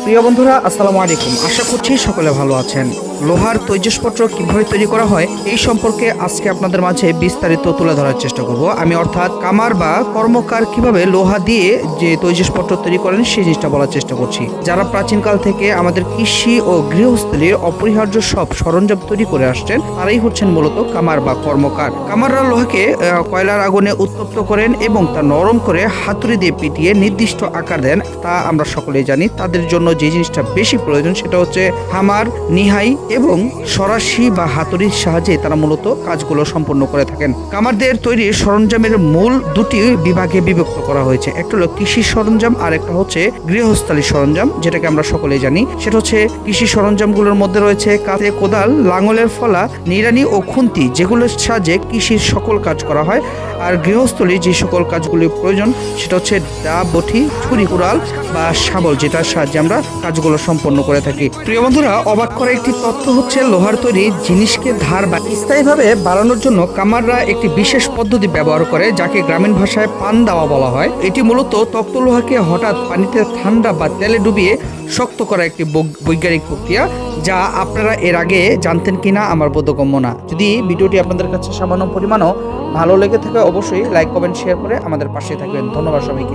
প্রিয় বন্ধুরা, আসসালামু আলাইকুম। আশা করছি সকলে ভালো আছেন। লোহার তৈজসপত্র কিভাবে তৈরি করা হয় এই সম্পর্কে আজকে আপনাদের মাঝে বিস্তারিত তুলে ধরার চেষ্টা করব আমি, অর্থাৎ কামার বা কর্মকার কিভাবে লোহা দিয়ে যে তৈজসপত্র তৈরি করেন সেই জিনিসটা বলার চেষ্টা করছি। যারা প্রাচীনকাল থেকে আমাদের কৃষি ও গৃহস্থলীর অপরিহার্য সব সরঞ্জাম তৈরি করে আসছেন তারাই হচ্ছেন মূলত কামার বা কর্মকার। কামাররা লোহাকে কয়লার আগুনে উত্তপ্ত করেন এবং তা নরম করে হাতুড়ি দিয়ে পিটিয়ে নির্দিষ্ট আকার দেন। তা আমরা সকলেই জানি। তাদের জন্য যে জিনিসটা বেশি প্রয়োজন সেটা হচ্ছে হামার, নিহাই এবং সরাসি বা হাতুড়ির সাহায্যে তারা মূলত কাজগুলো সম্পন্ন করে থাকেন। কামারদের তৈরি সরঞ্জামের মূল দুটি বিভাগে বিভক্ত করা হয়েছে। একটা হলো কৃষি সরঞ্জাম আর একটা হচ্ছে গৃহস্থালী সরঞ্জাম, যেটাকে আমরা সকলেই জানি। সেটা হচ্ছে কৃষি সরঞ্জামগুলোর মধ্যে রয়েছে কাঁধে কোদাল, লাঙলের ফলা, নিড়ানি ও খুন্তি, যেগুলোর সাহায্যে কৃষির সকল কাজ করা হয়। আর গৃহস্থলী যে সকল কাজগুলির প্রয়োজন সেটা হচ্ছে দা, বটি, ছুরি, কুড়াল বা শাবল, যেটার সাহায্যে আমরা কাজগুলো সম্পন্ন করে থাকি। প্রিয় বন্ধুরা, অবাক করা একটি তথ্য হচ্ছে লোহার তৈরি জিনিসকে ধার বা স্থায়ীভাবে বাড়ানোর জন্য কামাররা একটি বিশেষ পদ্ধতি ব্যবহার করে, যাকে গ্রামীণ ভাষায় পান দেওয়া বলা হয়। এটি মূলত তক্ত লোহাকে হঠাৎ পানিতে ঠান্ডা বা তেলে ডুবিয়ে শক্ত করা একটি বৈজ্ঞানিক প্রক্রিয়া, যা আপনারা এর আগে জানতেন কিনা আমার বোধগম্য না। যদি ভিডিওটি আপনাদের কাছে সামান্য পরিমাণও ভালো লেগে থাকে অবশ্যই লাইক, কমেন্ট, শেয়ার করে আমাদের পাশে থাকবেন। ধন্যবাদ সবাইকে।